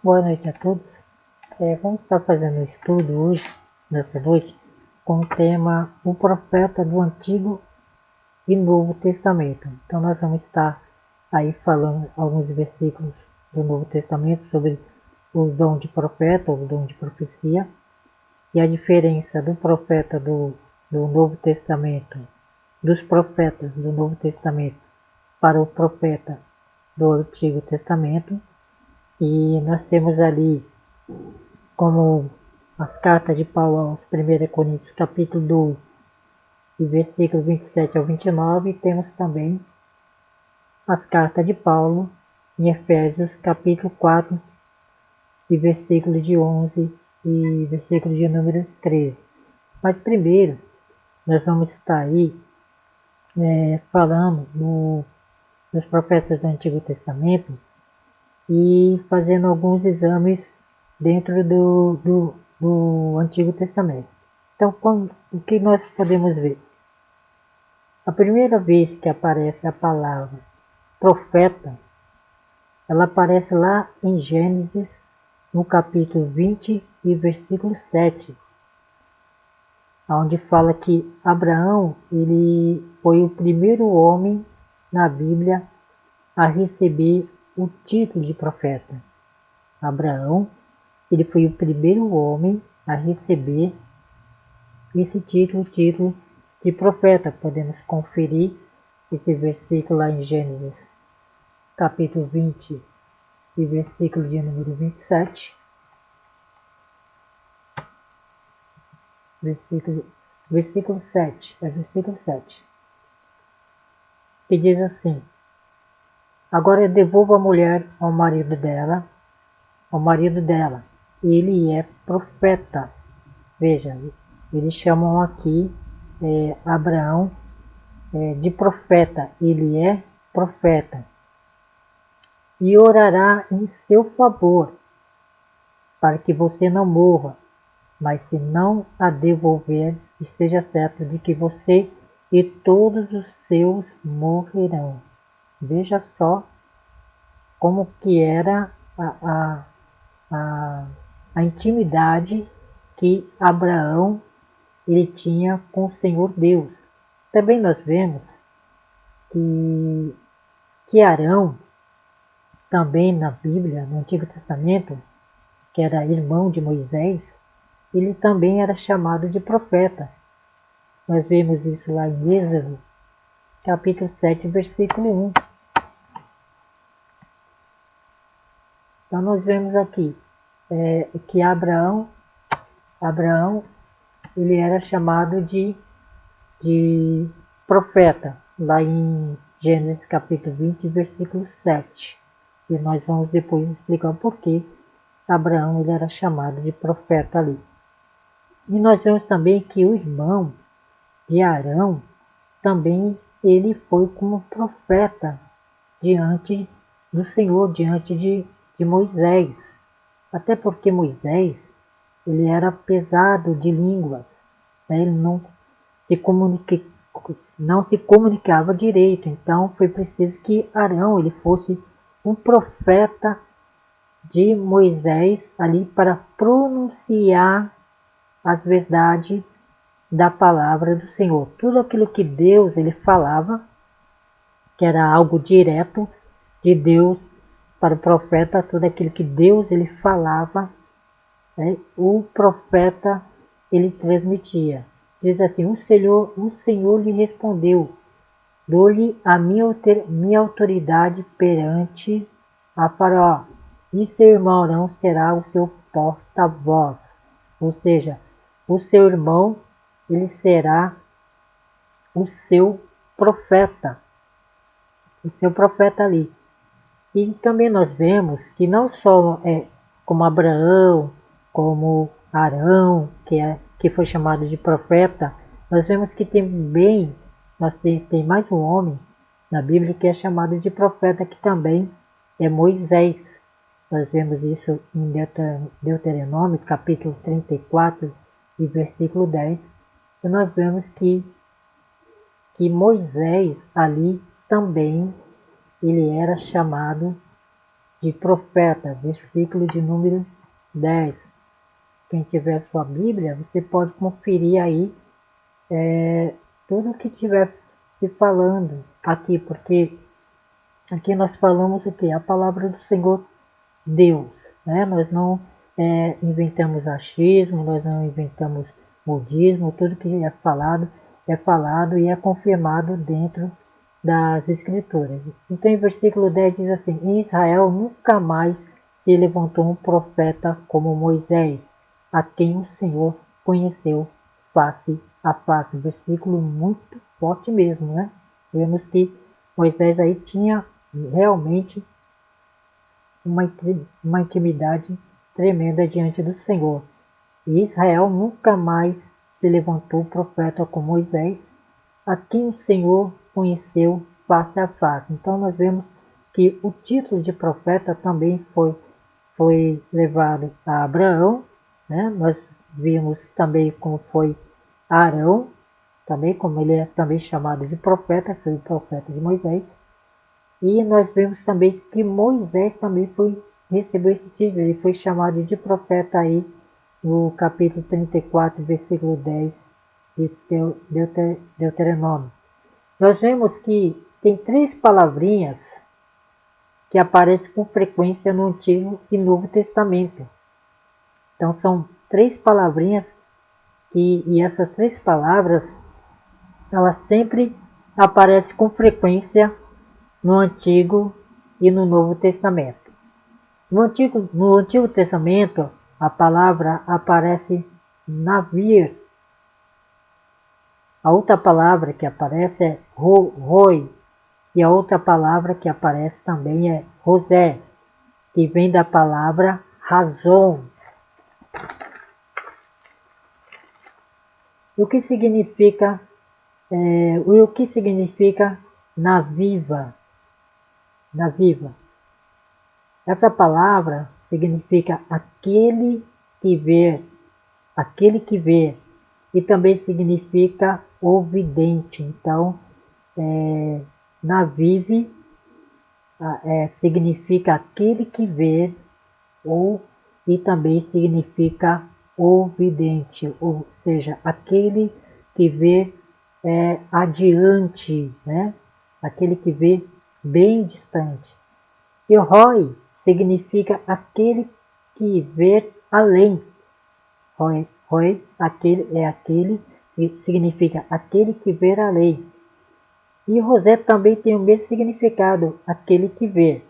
Boa noite a todos. Vamos estar fazendo um estudo hoje, nessa noite, com o tema O Profeta do Antigo e Novo Testamento. Então nós vamos estar aí falando alguns versículos do Novo Testamento sobre o dom de profeta, ou o dom de profecia, e a diferença do profeta do Novo Testamento, dos profetas do Novo Testamento para o profeta do Antigo Testamento. E nós temos ali como as cartas de Paulo aos 1 Coríntios capítulo 12 e versículos 27 ao 29, e temos também as cartas de Paulo em Efésios capítulo 4 e versículo de 11 e versículo de número 13. Mas primeiro nós vamos estar aí falando dos profetas do Antigo Testamento e fazendo alguns exames dentro do Antigo Testamento. Então, o que nós podemos ver? A primeira vez que aparece a palavra profeta, ela aparece lá em Gênesis, no capítulo 20 e versículo 7, onde fala que Abraão ele foi o primeiro homem na Bíblia a receber o título de profeta. Abraão, ele foi o primeiro homem a receber esse título de profeta. Podemos conferir esse versículo lá em Gênesis, capítulo 20 e versículo de número 27. Versículo 7, versículo 7, que diz assim: agora devolva a mulher ao marido dela, ele é profeta. Veja, eles chamam aqui Abraão de profeta, ele é profeta, e orará em seu favor, para que você não morra, mas se não a devolver, esteja certo de que você e todos os seus morrerão. Veja só como que era a intimidade que Abraão ele tinha com o Senhor Deus. Também nós vemos que Arão, também na Bíblia, no Antigo Testamento, que era irmão de Moisés, ele também era chamado de profeta. Nós vemos isso lá em Êxodo, capítulo 7, versículo 1. Então nós vemos aqui que Abraão ele era chamado de profeta, lá em Gênesis capítulo 20, versículo 7. E nós vamos depois explicar o porquê Abraão ele era chamado de profeta ali. E nós vemos também que o irmão de Arão também ele foi como profeta diante do Senhor, diante de Moisés. Até porque Moisés ele era pesado de línguas, né? Ele não se comunicava direito. Então foi preciso que Arão ele fosse um profeta de Moisés ali para pronunciar as verdades da palavra do Senhor. Tudo aquilo que Deus ele falava, que era algo direto de Deus para o profeta, tudo aquilo que Deus ele falava, né, o profeta ele transmitia. Diz assim: o Senhor lhe respondeu: dou-lhe a minha autoridade perante a Faraó, e seu irmão Arão será o seu porta-voz. Ou seja, o seu irmão ele será o seu profeta ali. E também nós vemos que não só como Abraão, como Arão, que foi chamado de profeta, nós vemos que também tem mais um homem na Bíblia que é chamado de profeta, que também é Moisés. Nós vemos isso em Deuteronômio, capítulo 34 e versículo 10. E nós vemos que Moisés ali também ele era chamado de profeta, versículo de número 10. Quem tiver sua Bíblia, você pode conferir aí tudo que tiver se falando aqui, porque aqui nós falamos o que? A palavra do Senhor Deus, né? Nós não inventamos achismo, nós não inventamos modismo, tudo que é falado e é confirmado dentro das Escrituras. Então, em versículo 10 diz assim: em Israel nunca mais se levantou um profeta como Moisés, a quem o Senhor conheceu face a face. Versículo muito forte mesmo, né? Vemos que Moisés aí tinha realmente uma intimidade tremenda diante do Senhor. E Israel nunca mais se levantou profeta como Moisés, a quem o Senhor conheceu face a face. Então nós vemos que o título de profeta também foi levado a Abraão, né? Nós vimos também como foi Arão, também como ele é também chamado de profeta, foi o profeta de Moisés. E nós vemos também que Moisés também recebeu esse título, ele foi chamado de profeta aí no capítulo 34, versículo 10 de Deuteronômio. Nós vemos que tem 3 palavrinhas que aparecem com frequência no Antigo e Novo Testamento. Então são 3 palavrinhas e essas 3 palavras elas sempre aparecem com frequência no Antigo e no Novo Testamento. No Antigo Testamento, a palavra aparece navir. A outra palavra que aparece é roi. E a outra palavra que aparece também é rosé, que vem da palavra razão. O que significa naviva? Naviva. Essa palavra significa aquele que vê, e também significa ouvidente. Então, navive significa aquele que vê, e também significa ouvidente, ou seja, aquele que vê adiante, né? Aquele que vê bem distante. E roi significa aquele que vê além. Roi significa aquele que vê além. E José também tem o mesmo significado, aquele que vê.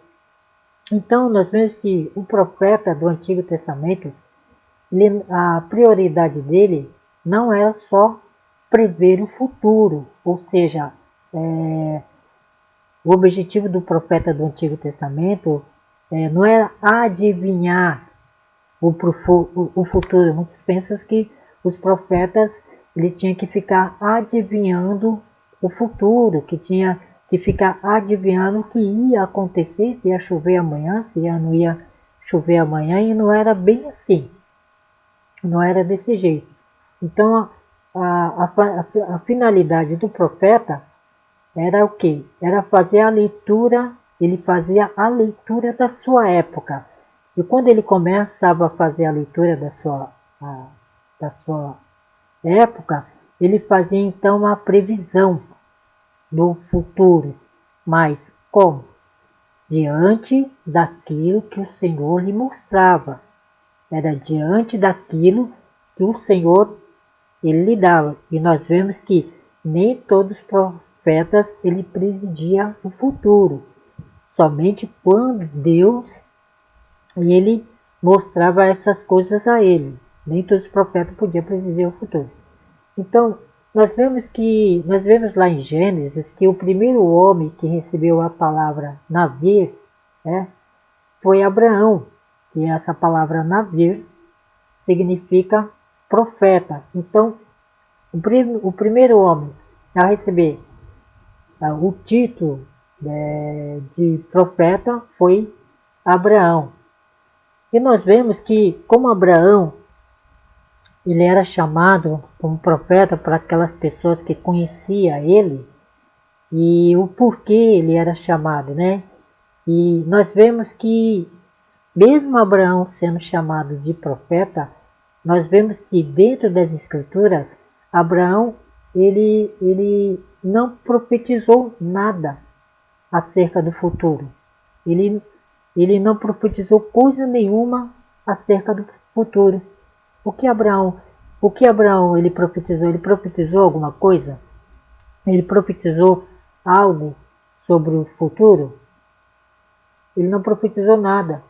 Então nós vemos que o profeta do Antigo Testamento, a prioridade dele não era só prever o futuro, ou seja, o objetivo do profeta do Antigo Testamento não era adivinhar o futuro. Muitos pensam que os profetas ele tinha que ficar adivinhando o futuro, que tinha que ficar adivinhando o que ia acontecer, se ia chover amanhã, se não ia chover amanhã, e não era bem assim. Não era desse jeito. Então, a finalidade do profeta era o quê? Era fazer a leitura, ele fazia a leitura da sua época. E quando ele começava a fazer a leitura da sua época, ele fazia então a previsão do futuro. Mas como? Diante daquilo que o Senhor lhe mostrava. Era diante daquilo que o Senhor ele lhe dava. E nós vemos que nem todos os profetas ele presidia o futuro. Somente quando Deus ele mostrava essas coisas a ele. Nem todos os profetas podiam predizer o futuro. Então, nós vemos lá em Gênesis que o primeiro homem que recebeu a palavra navir foi Abraão. E essa palavra navir significa profeta. Então, o primeiro homem a receber o título de profeta foi Abraão. E nós vemos que, como Abraão ele era chamado como profeta para aquelas pessoas que conheciam ele, e o porquê ele era chamado, né? E nós vemos que, mesmo Abraão sendo chamado de profeta, nós vemos que dentro das Escrituras, Abraão ele não profetizou nada acerca do futuro. Ele, ele não profetizou coisa nenhuma acerca do futuro. O que Abraão ele profetizou? Ele profetizou alguma coisa? Ele profetizou algo sobre o futuro? Ele não profetizou nada.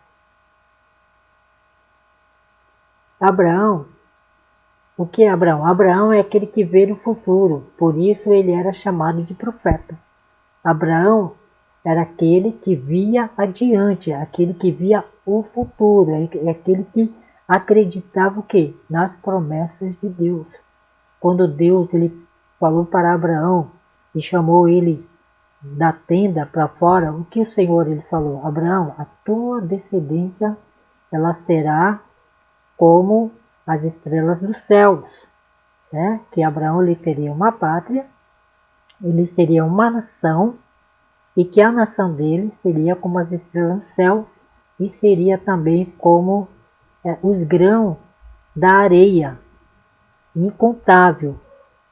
Abraão, o que é Abraão? Abraão é aquele que vê o futuro, por isso ele era chamado de profeta. Abraão era aquele que via adiante, aquele que via o futuro, aquele que acreditava o quê? Nas promessas de Deus. Quando Deus ele falou para Abraão e chamou ele da tenda para fora, o que o Senhor ele falou? Abraão, a tua descendência ela será como as estrelas dos céus, né? Que Abraão ele teria uma pátria, ele seria uma nação e que a nação dele seria como as estrelas do céu e seria também como os grãos da areia, incontável.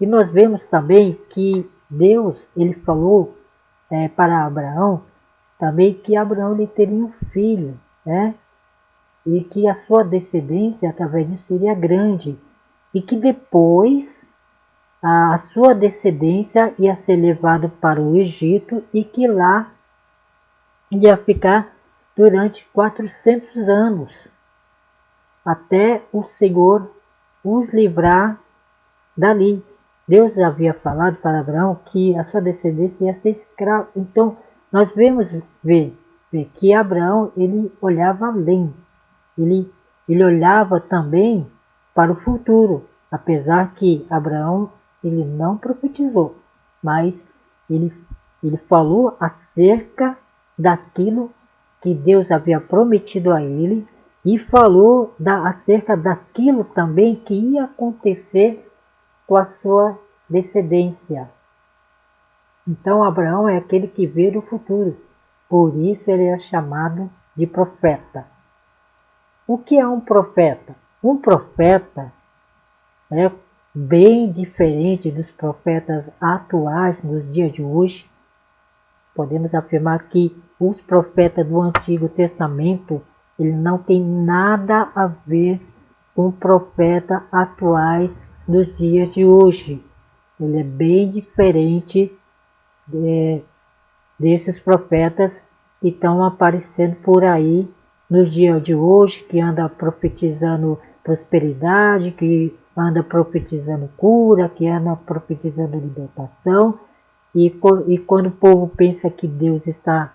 E nós vemos também que Deus ele falou para Abraão também que Abraão ele teria um filho, né? E que a sua descendência através disso seria grande e que depois a sua descendência ia ser levada para o Egito e que lá ia ficar durante 400 anos até o Senhor os livrar dali. Deus havia falado para Abraão que a sua descendência ia ser escrava. Então nós vemos ver que Abraão ele olhava além. Ele olhava também para o futuro, apesar que Abraão ele não profetizou, mas ele falou acerca daquilo que Deus havia prometido a ele e falou acerca daquilo também que ia acontecer com a sua descendência. Então Abraão é aquele que vê o futuro, por isso ele é chamado de profeta. O que é um profeta? Um profeta é bem diferente dos profetas atuais nos dias de hoje. Podemos afirmar que os profetas do Antigo Testamento ele não tem nada a ver com profetas atuais nos dias de hoje. Ele é bem diferente desses profetas que estão aparecendo por aí nos dias de hoje, que anda profetizando prosperidade, que anda profetizando cura, que anda profetizando libertação. E quando o povo pensa que Deus está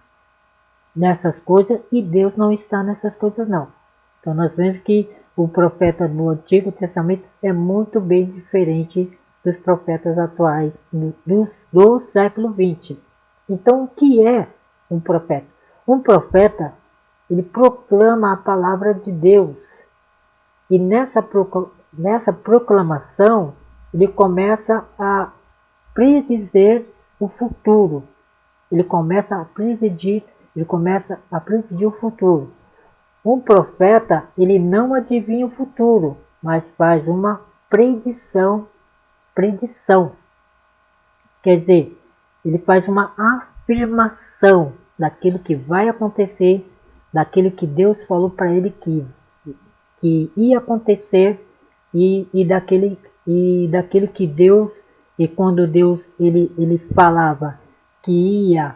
nessas coisas, e Deus não está nessas coisas não. Então nós vemos que o profeta do Antigo Testamento é muito bem diferente dos profetas atuais do século XX. Então o que é um profeta? Um profeta ele proclama a palavra de Deus. E nessa proclamação, ele começa a predizer o futuro. Ele começa a presidir o futuro. Um profeta, ele não adivinha o futuro, mas faz uma predição. Quer dizer, ele faz uma afirmação daquilo que vai acontecer, daquilo que Deus falou para ele que ia acontecer e daquele que Deus, e quando Deus ele falava que ia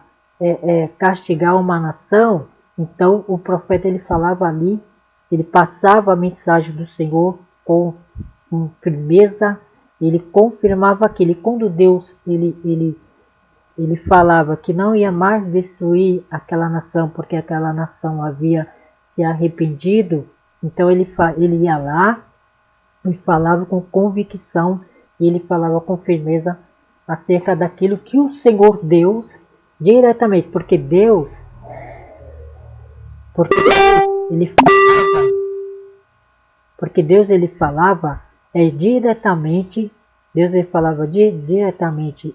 castigar uma nação, então o profeta ele falava ali, ele passava a mensagem do Senhor com firmeza, ele confirmava aquilo. E quando Deus ele falava que não ia mais destruir aquela nação, porque aquela nação havia se arrependido, então ele ia lá e falava com convicção, e ele falava com firmeza acerca daquilo que o Senhor Deus, diretamente, porque Deus ele falava diretamente, Deus ele falava diretamente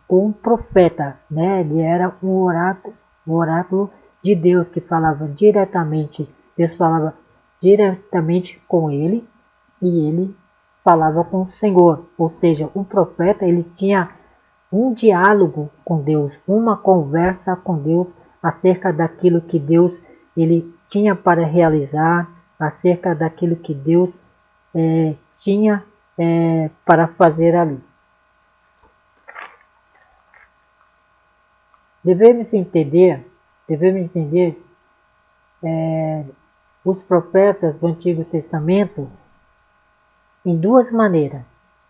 com o profeta, né? Ele era um oráculo o oráculo de Deus que falava diretamente, Deus falava diretamente com ele e ele falava com o Senhor, ou seja, o profeta ele tinha um diálogo com Deus, uma conversa com Deus acerca daquilo que Deus ele tinha para realizar, acerca daquilo que Deus tinha para fazer ali. Devemos entender os profetas do Antigo Testamento em duas maneiras.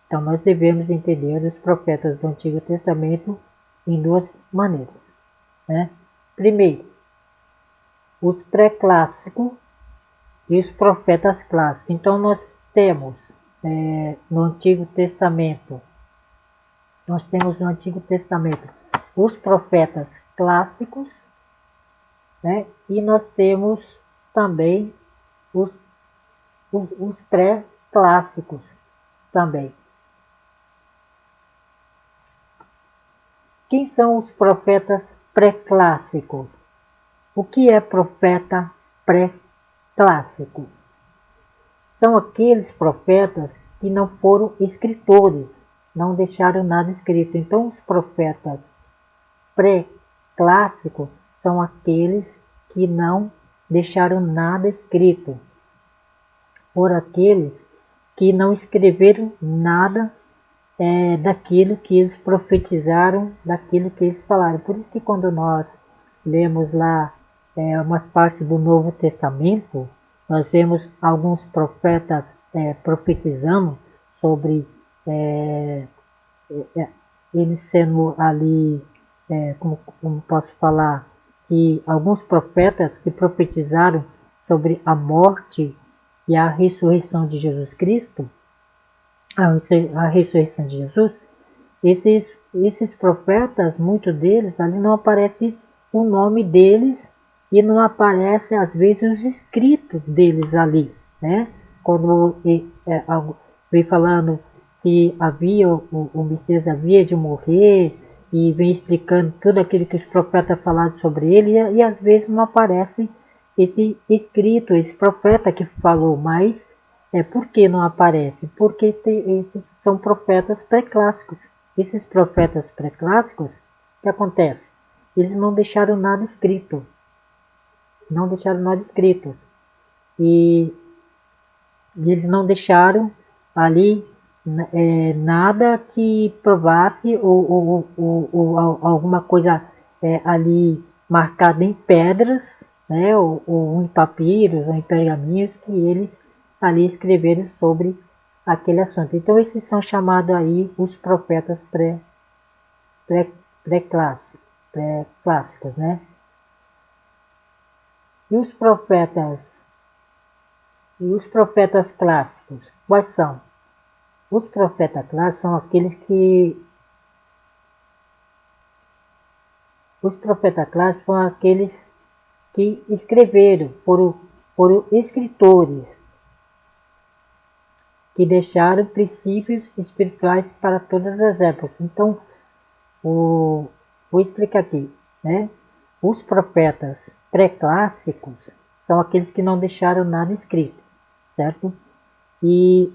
Então nós devemos entender os profetas do Antigo Testamento em duas maneiras. Né? Primeiro, os pré-clássicos e os profetas clássicos. Então nós temos no Antigo Testamento, os profetas clássicos, né? E nós temos também os pré-clássicos também. Quem são os profetas pré-clássicos? O que é profeta pré-clássico? São aqueles profetas que não foram escritores, não deixaram nada escrito. Então os profetas pré-clássicos são aqueles que não deixaram nada escrito, por aqueles que não escreveram nada daquilo que eles profetizaram, daquilo que eles falaram. Por isso que quando nós lemos lá umas partes do Novo Testamento, nós vemos alguns profetas profetizando sobre eles sendo ali, como posso falar, que alguns profetas que profetizaram sobre a morte e a ressurreição de Jesus Cristo, a ressurreição de Jesus, esses profetas, muitos deles, ali não aparece o nome deles e não aparece às vezes os escritos deles ali, né? Quando vem falando que o Messias havia de morrer e vem explicando tudo aquilo que os profetas falaram sobre ele e às vezes não aparece esse escrito, esse profeta que falou, mas por que não aparece? Porque esses são profetas pré-clássicos. Esses profetas pré-clássicos, o que acontece? Eles não deixaram nada escrito. Não deixaram nada escrito. E eles não deixaram ali nada que provasse ou alguma coisa ali marcada em pedras, né, ou em papiros, ou em pergaminhos que eles ali escreveram sobre aquele assunto. Então esses são chamados aí os profetas pré-clássicos, né? E os profetas clássicos, quais são? Os profetas clássicos são aqueles que escreveram, foram escritores, que deixaram princípios espirituais para todas as épocas. Então, vou explicar aqui, né? Os profetas pré-clássicos são aqueles que não deixaram nada escrito, certo? E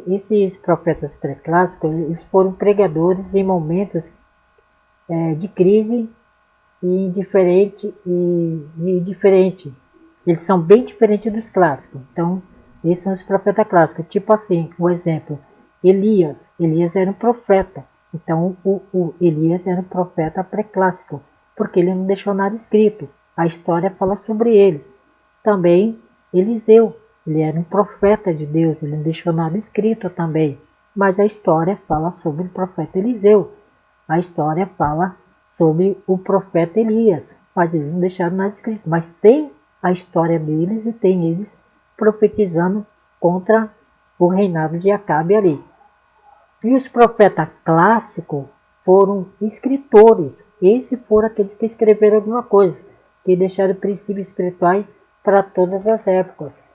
esses profetas pré-clássicos eles foram pregadores em momentos de crise e diferente. Eles são bem diferentes dos clássicos. Então, esses são os profetas clássicos. Tipo assim, um exemplo, Elias. Elias era um profeta. Então, o Elias era um profeta pré-clássico, porque ele não deixou nada escrito. A história fala sobre ele. Também Eliseu. Ele era um profeta de Deus, ele não deixou nada escrito também. Mas a história fala sobre o profeta Eliseu. A história fala sobre o profeta Elias. Mas eles não deixaram nada escrito. Mas tem a história deles e tem eles profetizando contra o reinado de Acabe ali. E os profetas clássicos foram escritores. Esses foram aqueles que escreveram alguma coisa, que deixaram princípios espirituais para todas as épocas.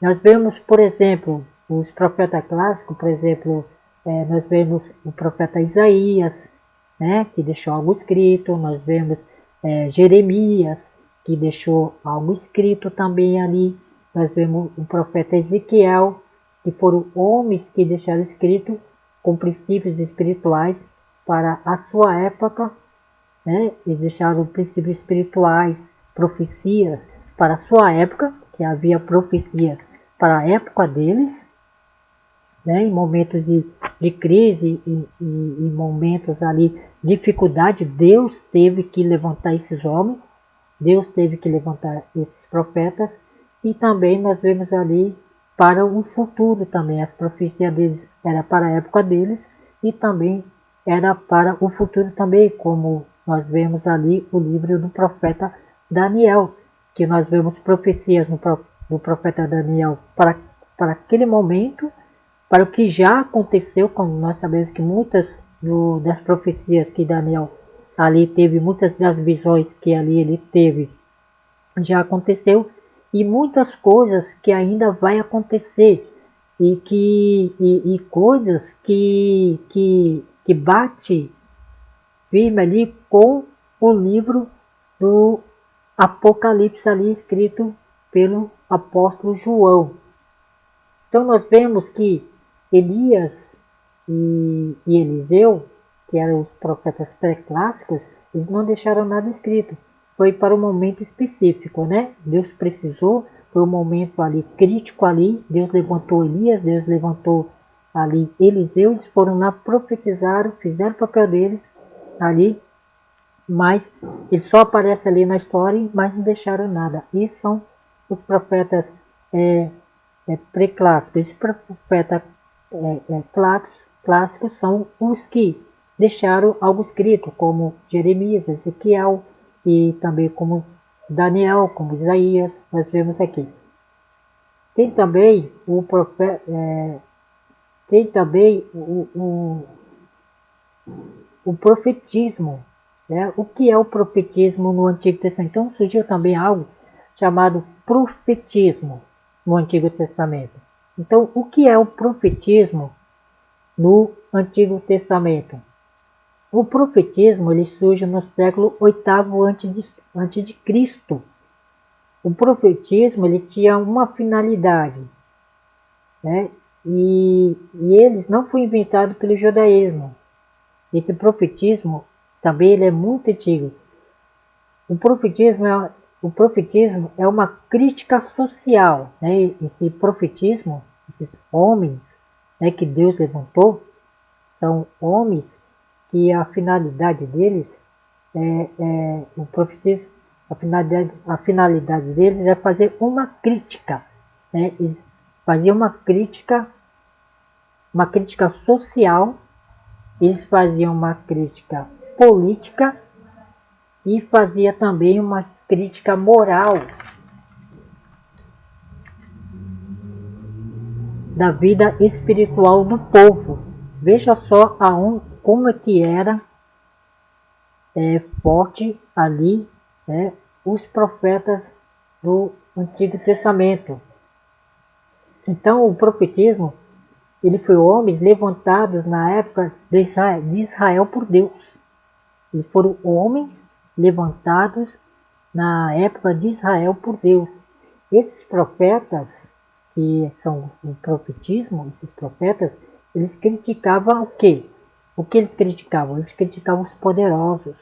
Nós vemos, por exemplo, os profetas clássicos, por exemplo, nós vemos o profeta Isaías, né, que deixou algo escrito. Nós vemos Jeremias, que deixou algo escrito também ali. Nós vemos o profeta Ezequiel, que foram homens que deixaram escrito com princípios espirituais para a sua época, né? Eles deixaram princípios espirituais, profecias para a sua época, que havia profecias para a época deles, né? Em momentos de crise e momentos ali, dificuldade, Deus teve que levantar esses homens, Deus teve que levantar esses profetas, e também nós vemos ali para o futuro também, as profecias deles era para a época deles e também era para o futuro também, como nós vemos ali o livro do profeta Daniel, que nós vemos profecias do profeta Daniel para aquele momento, para o que já aconteceu, como nós sabemos que muitas das profecias que Daniel ali teve, muitas das visões que ali ele teve, já aconteceu, e muitas coisas que ainda vai acontecer, e coisas que bate firme ali com o livro do Apocalipse ali escrito pelo apóstolo João. Então nós vemos que Elias e Eliseu, que eram os profetas pré-clássicos, eles não deixaram nada escrito. Foi para um momento específico, né? Deus precisou, foi um momento ali crítico ali, Deus levantou Elias, Deus levantou ali Eliseu, eles foram lá, profetizaram, fizeram o papel deles ali, mas eles só aparecem ali na história, mas não deixaram nada. E são os profetas pré-clássicos. Esses profetas clássicos são os que deixaram algo escrito, como Jeremias, Ezequiel e também como Daniel, como Isaías, nós vemos aqui. Tem também o profeta, tem também o profetismo, né? O que é o profetismo no Antigo Testamento? Então surgiu também algo chamado profetismo no Antigo Testamento. Então, o que é o profetismo no Antigo Testamento? O profetismo ele surge no século VIII antes de Cristo. O profetismo ele tinha uma finalidade, né? E eles não foi inventado pelo judaísmo. Esse profetismo também ele é muito antigo. O profetismo é uma crítica social, né? Esse profetismo, esses homens, né, que Deus levantou, são homens que a finalidade deles o profetismo, a finalidade deles é fazer uma crítica, né? Eles faziam uma crítica social, eles faziam uma crítica política e fazia também uma crítica moral da vida espiritual do povo. Veja só como é que era forte ali, né, os profetas do Antigo Testamento. Então o profetismo ele foi homens levantados na época de Israel por Deus. Eles foram homens levantados na época de Israel por Deus. Esses profetas, que são o profetismo, esses profetas, eles criticavam o quê? O que eles criticavam? Eles criticavam os poderosos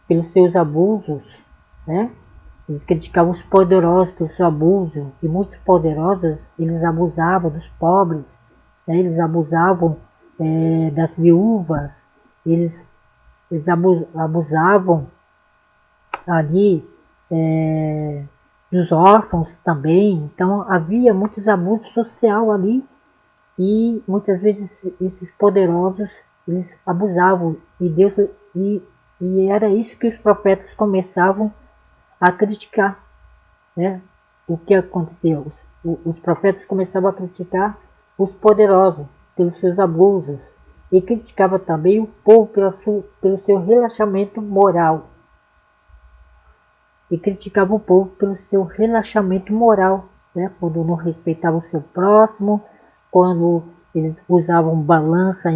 pelos seus abusos, né? Eles criticavam os poderosos pelo seu abuso, e muitos poderosos eles abusavam dos pobres, né? Eles abusavam das viúvas, eles abusavam ali dos órfãos também. Então havia muitos abusos social ali e muitas vezes esses poderosos eles abusavam e Deus e era isso que os profetas começavam a criticar, né? O que aconteceu? Os profetas começavam a criticar os poderosos pelos seus abusos e criticava também o povo pelo seu relaxamento moral. E criticava o povo pelo seu relaxamento moral, né? Quando não respeitava o seu próximo, quando eles usavam balança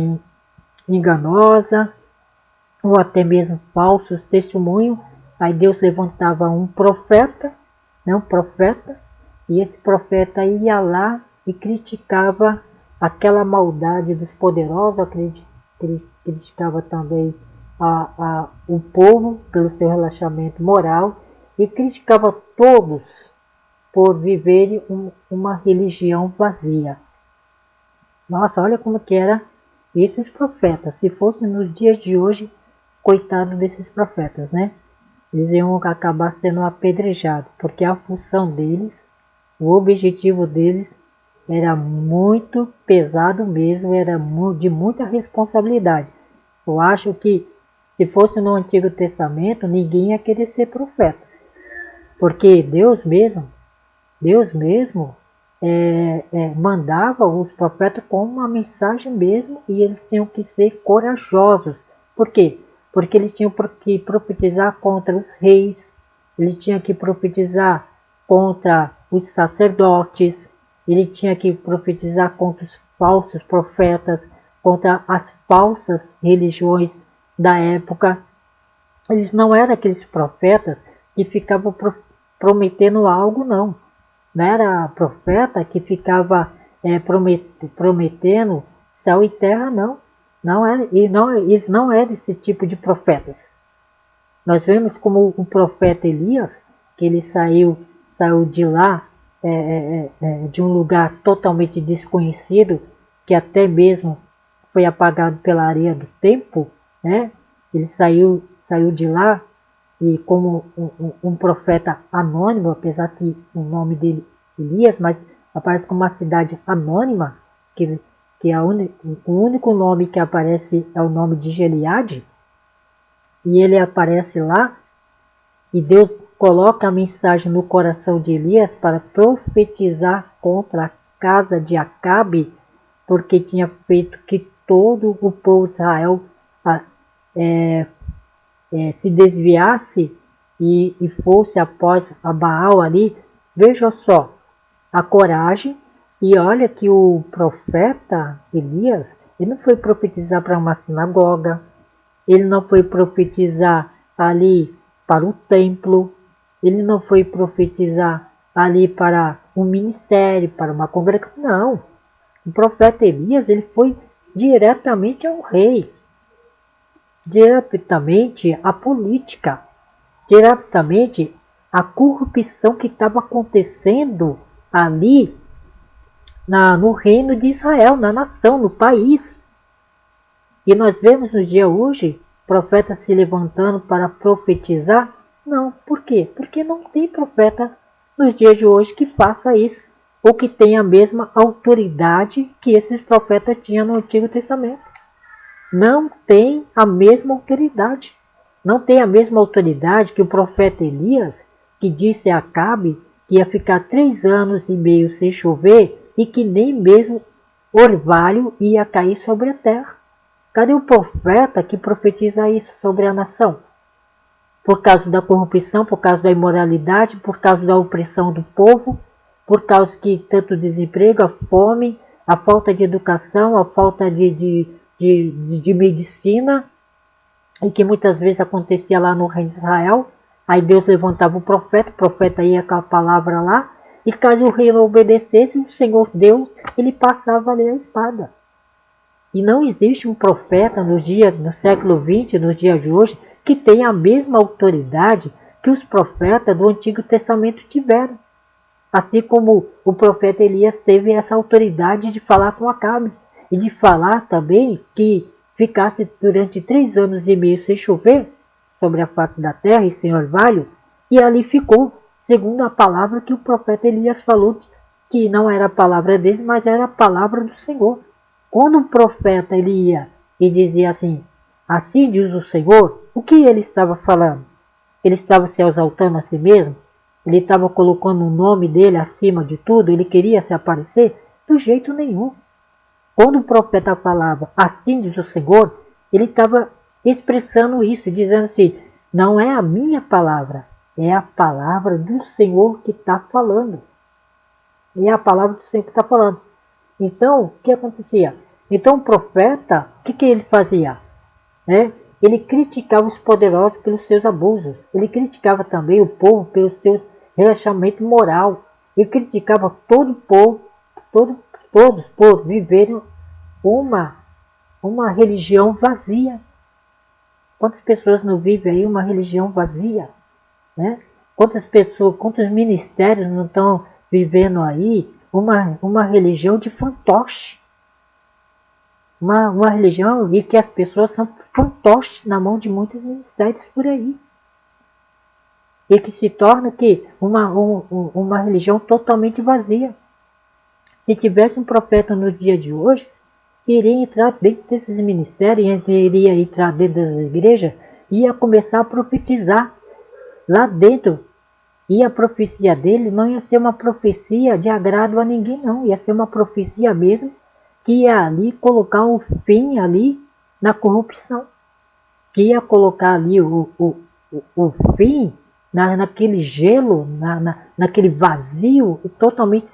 enganosa, ou até mesmo falsos testemunhos. Aí Deus levantava um profeta, né, um profeta, e esse profeta ia lá e criticava aquela maldade dos poderosos, criticava também o povo pelo seu relaxamento moral e criticava todos por viverem uma religião vazia. Nossa, olha como que era esses profetas. Se fosse nos dias de hoje, coitado desses profetas, né? Eles iam acabar sendo apedrejados, porque a função deles, o objetivo deles era muito pesado mesmo, era de muita responsabilidade. Eu acho que se fosse no Antigo Testamento, ninguém ia querer ser profeta, porque Deus mesmo mandava os profetas com uma mensagem mesmo, e eles tinham que ser corajosos. Por quê? Porque eles tinham que profetizar contra os reis, ele tinha que profetizar contra os sacerdotes, ele tinha que profetizar contra os falsos profetas, contra as falsas religiões da época. Eles não eram aqueles profetas que ficavam prometendo algo, não. Não era profeta que ficava prometendo céu e terra, não. Eles não eram esse tipo de profetas. Nós vemos como o profeta Elias, que ele saiu de lá, de um lugar totalmente desconhecido, que até mesmo foi apagado pela areia do tempo, né? Ele saiu de lá, e como um profeta anônimo, apesar que o nome dele é Elias, mas aparece como uma cidade anônima, que o único nome que aparece é o nome de Gileade, e ele aparece lá, e Deus coloca a mensagem no coração de Elias para profetizar contra a casa de Acabe, porque tinha feito que todo o povo de Israel se desviasse e fosse após a Baal ali. Veja só a coragem. E olha que o profeta Elias, ele não foi profetizar para uma sinagoga, ele não foi profetizar ali para o templo, ele não foi profetizar ali para um ministério, para uma congregação, não. O profeta Elias, ele foi diretamente ao rei, diretamente à política, diretamente à corrupção que estava acontecendo ali no reino de Israel, na nação, no país. E nós vemos no dia hoje profetas se levantando para profetizar? Não. Por quê? Porque não tem profeta nos dias de hoje que faça isso, ou que tenha a mesma autoridade que esses profetas tinham no Antigo Testamento. Não tem a mesma autoridade. Não tem a mesma autoridade que o profeta Elias, que disse a Acabe que ia ficar 3 anos e meio sem chover e que nem mesmo orvalho ia cair sobre a terra. Cadê o profeta que profetiza isso sobre a nação? Por causa da corrupção, por causa da imoralidade, por causa da opressão do povo, por causa que tanto desemprego, a fome, a falta de educação, a falta de medicina, e que muitas vezes acontecia lá no reino de Israel. Aí Deus levantava o profeta ia com a palavra lá, e caso o rei não obedecesse, o Senhor Deus, ele passava ali a espada. E não existe um profeta no século XX, nos dias de hoje, que tenha a mesma autoridade que os profetas do Antigo Testamento tiveram. Assim como o profeta Elias teve essa autoridade de falar com Acabe, e de falar também que ficasse durante 3 anos e meio sem chover sobre a face da terra e sem orvalho, e ali ficou, segundo a palavra que o profeta Elias falou, que não era a palavra dele, mas era a palavra do Senhor. Quando o profeta ele ia e dizia assim, assim diz o Senhor, o que ele estava falando? Ele estava se exaltando a si mesmo? Ele estava colocando o nome dele acima de tudo? Ele queria se aparecer? Do jeito nenhum. Quando o profeta falava, assim diz o Senhor, ele estava expressando isso, dizendo assim, não é a minha palavra, é a palavra do Senhor que está falando. É a palavra do Senhor que está falando. Então, o que acontecia? Então o profeta, o que ele fazia? Né? Ele criticava os poderosos pelos seus abusos. Ele criticava também o povo pelo seu relaxamento moral. Ele criticava todo o povo, todos por viverem uma religião vazia. Quantas pessoas não vivem aí uma religião vazia? Né? Quantas pessoas, quantos ministérios não estão vivendo aí uma religião de fantoche? Uma religião em que as pessoas são fantoches na mão de muitos ministérios por aí. E que se torna que uma religião totalmente vazia. Se tivesse um profeta no dia de hoje, iria entrar dentro desses ministérios, iria entrar dentro das igrejas, ia começar a profetizar lá dentro. E a profecia dele não ia ser uma profecia de agrado a ninguém, não. Ia ser uma profecia mesmo que ia ali colocar um fim ali na corrupção. Que ia colocar ali o fim naquele gelo, naquele vazio totalmente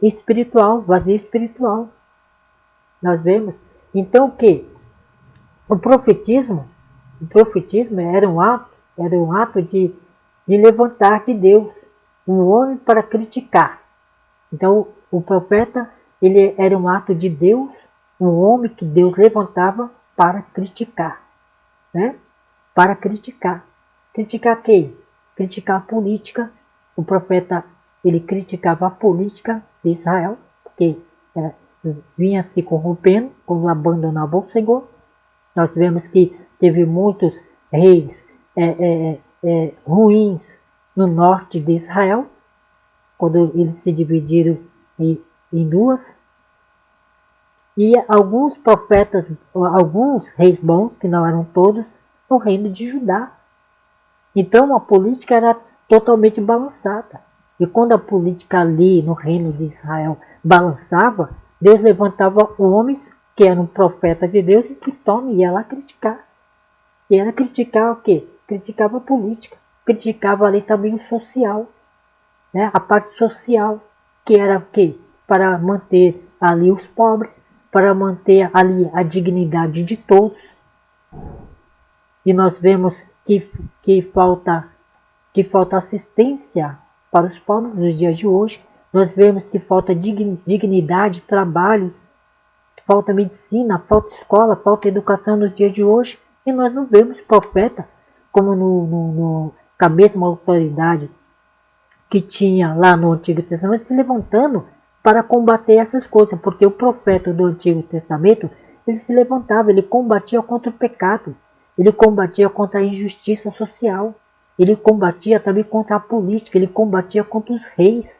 espiritual, vazio espiritual. Nós vemos. Então o que? O profetismo era um ato de levantar de Deus um homem para criticar. Então o profeta ele era um ato de Deus, um homem que Deus levantava para criticar, né? Para criticar. Criticar quem? Criticar a política. O profeta ele criticava a política de Israel, porque vinha se corrompendo quando abandonava o Senhor. Nós vemos que teve muitos reis ruins no norte de Israel, quando eles se dividiram em duas. E alguns profetas, alguns reis bons, que não eram todos, no reino de Judá. Então a política era totalmente balançada. E quando a política ali no reino de Israel balançava, Deus levantava homens que eram profetas de Deus e que ia lá criticar. E era criticar o quê? Criticava a política. Criticava ali também o social. Né? A parte social, que era o quê? Para manter ali os pobres, para manter ali a dignidade de todos. E nós vemos que falta assistência para os pobres nos dias de hoje. Nós vemos que falta dignidade, trabalho, falta medicina, falta escola, falta educação nos dias de hoje. E nós não vemos profeta como com a mesma autoridade que tinha lá no Antigo Testamento se levantando para combater essas coisas. Porque o profeta do Antigo Testamento ele se levantava, ele combatia contra o pecado, ele combatia contra a injustiça social, ele combatia também contra a política, ele combatia contra os reis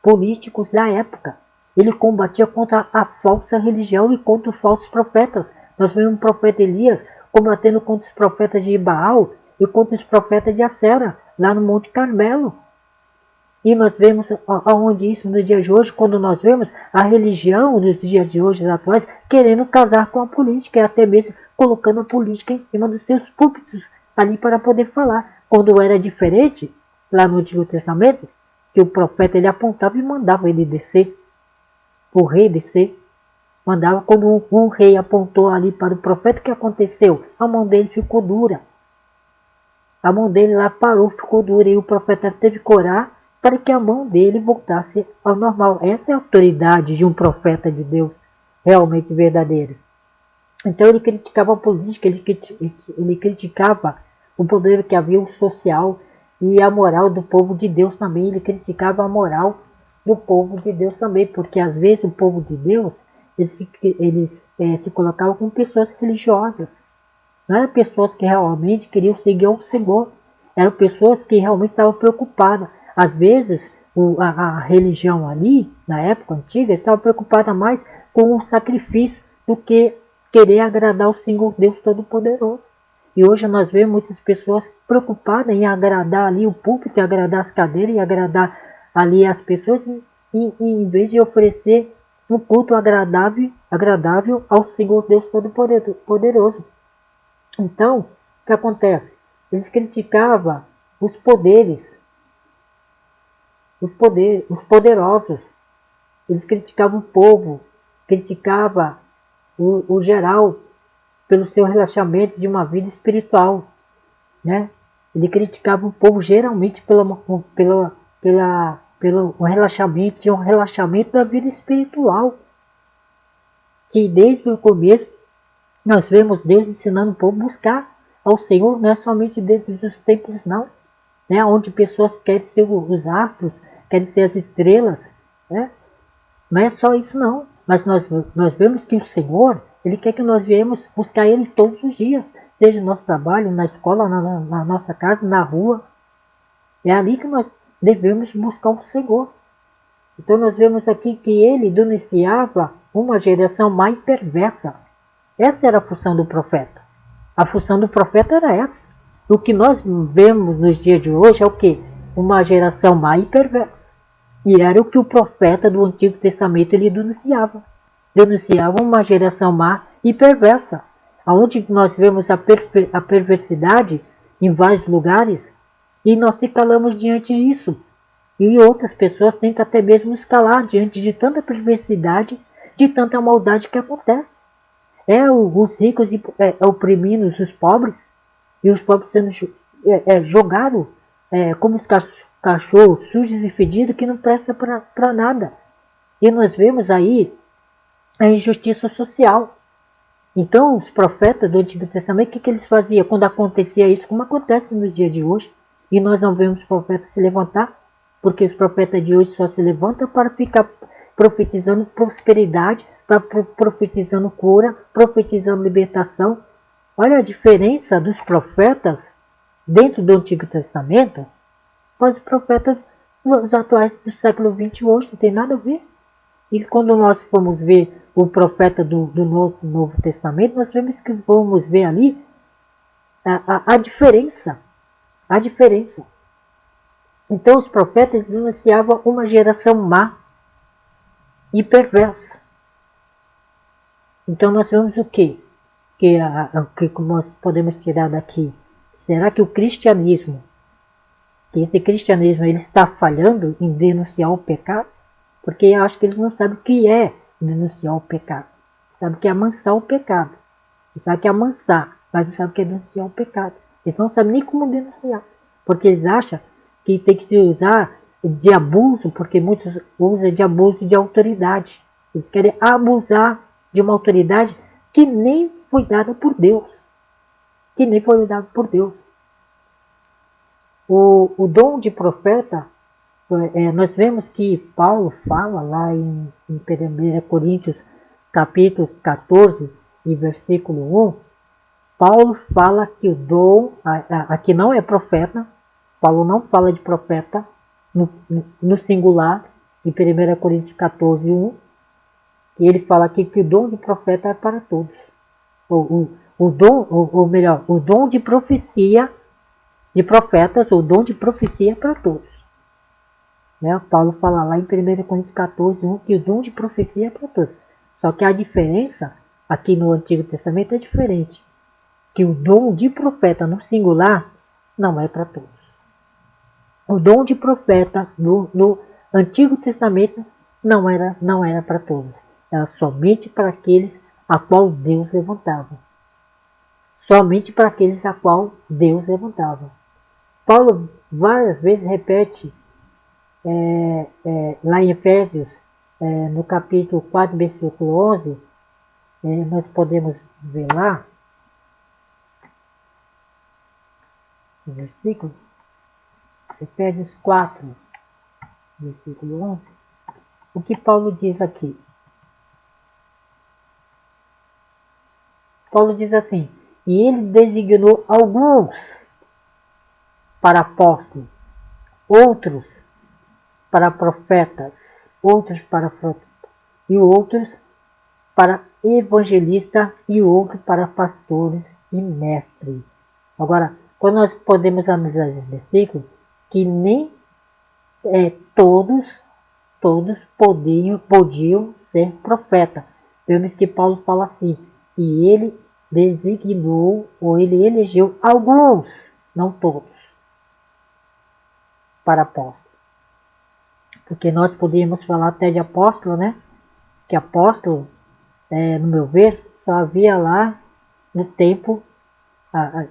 políticos da época, ele combatia contra a falsa religião e contra os falsos profetas. Nós vemos o profeta Elias combatendo contra os profetas de Baal e contra os profetas de Acera, lá no Monte Carmelo. E nós vemos aonde isso no dia de hoje, quando nós vemos a religião nos dias de hoje atuais querendo casar com a política e até mesmo colocando a política em cima dos seus púlpitos ali para poder falar. Quando era diferente, lá no Antigo Testamento, que o profeta ele apontava e mandava ele descer, o rei descer, mandava. Quando um rei apontou ali para o profeta, o que aconteceu? A mão dele ficou dura. A mão dele lá parou, ficou dura e o profeta teve que orar para que a mão dele voltasse ao normal. Essa é a autoridade de um profeta de Deus, realmente verdadeiro. Então ele criticava a política, ele criticava o poder que havia o social e a moral do povo de Deus também. Ele criticava a moral do povo de Deus também, porque às vezes o povo de Deus eles se colocavam com pessoas religiosas. Não eram pessoas que realmente queriam seguir o Senhor. Eram pessoas que realmente estavam preocupadas. Às vezes, a religião ali, na época antiga, estava preocupada mais com o sacrifício do que querer agradar o Senhor Deus Todo-Poderoso. E hoje nós vemos muitas pessoas preocupadas em agradar ali o púlpito, em agradar as cadeiras, em agradar ali as pessoas, e em vez de oferecer um culto agradável ao Senhor Deus Todo-Poderoso. Então, o que acontece? Eles criticavam os poderosos, eles criticavam o povo, criticavam o geral pelo seu relaxamento de uma vida espiritual, né? Ele criticava o povo geralmente pelo relaxamento, de um relaxamento da vida espiritual, que desde o começo nós vemos Deus ensinando o povo a buscar ao Senhor, não é somente dentro dos templos não, né? Onde pessoas querem ser os astros, querem ser as estrelas, né? Não é só isso não, mas nós vemos que o Senhor, Ele quer que nós viemos buscar Ele todos os dias, seja no nosso trabalho, na escola, na nossa casa, na rua. É ali que nós devemos buscar o Senhor. Então nós vemos aqui que Ele denunciava uma geração má e perversa. Essa era a função do profeta. A função do profeta era essa. O que nós vemos nos dias de hoje é o quê? Uma geração má e perversa. E era o que o profeta do Antigo Testamento ele denunciava. Denunciava uma geração má e perversa, onde nós vemos a perversidade em vários lugares e nós se calamos diante disso. E outras pessoas tentam até mesmo nos calar diante de tanta perversidade, de tanta maldade que acontece. Os ricos oprimindo os pobres e os pobres sendo jogados como os cachorros sujos e fedidos que não prestam para nada. E nós vemos aí a injustiça social. Então os profetas do Antigo Testamento, o que eles faziam quando acontecia isso, como acontece nos dias de hoje? E nós não vemos profetas se levantar, porque os profetas de hoje só se levantam para ficar profetizando prosperidade, profetizando cura, profetizando libertação. Olha a diferença dos profetas dentro do Antigo Testamento para os profetas os atuais do século XX hoje, não tem nada a ver. E quando nós formos ver o profeta do Novo Testamento, nós vamos ver ali a diferença. A diferença. Então os profetas denunciavam uma geração má e perversa. Então nós vemos o quê? Que nós podemos tirar daqui? Será que o cristianismo, que esse cristianismo ele está falhando em denunciar o pecado? Porque eu acho que eles não sabem o que é denunciar o pecado. Sabem o que é amansar o pecado. Eles sabem o que é amansar, mas não sabem o que é denunciar o pecado. Eles não sabem nem como denunciar. Porque eles acham que tem que se usar de abuso, porque muitos usam de abuso de autoridade. Eles querem abusar de uma autoridade que nem foi dada por Deus. Que nem foi dada por Deus. O dom de profeta, nós vemos que Paulo fala lá em 1 Coríntios capítulo 14 e versículo 1, Paulo fala que o dom, aqui não é profeta, Paulo não fala de profeta no singular, em 1 Coríntios 14, 1, e ele fala aqui que o dom de profeta é para todos. O dom de profecia de profetas, o dom de profecia é para todos. Né? Paulo fala lá em 1 Coríntios 14, 1, que o dom de profecia é para todos. Só que a diferença aqui no Antigo Testamento é diferente. Que o dom de profeta no singular não é para todos. O dom de profeta no Antigo Testamento não era para todos. Era somente para aqueles a qual Deus levantava. Somente para aqueles a qual Deus levantava. Paulo várias vezes repete lá em Efésios, no capítulo 4, versículo 11, nós podemos ver lá, o versículo, Efésios 4, versículo 11, o que Paulo diz aqui. Paulo diz assim, e ele designou alguns para apóstolos, outros para profetas, outros para e outros para evangelista e outros para pastores e mestres. Agora, quando nós podemos analisar esse versículo, que nem todos podiam ser profeta. Vemos que Paulo fala assim, e ele designou, ou ele elegeu alguns, não todos, para apóstolos. Porque nós podíamos falar até de apóstolo, né? Que apóstolo, no meu ver, só havia lá no tempo,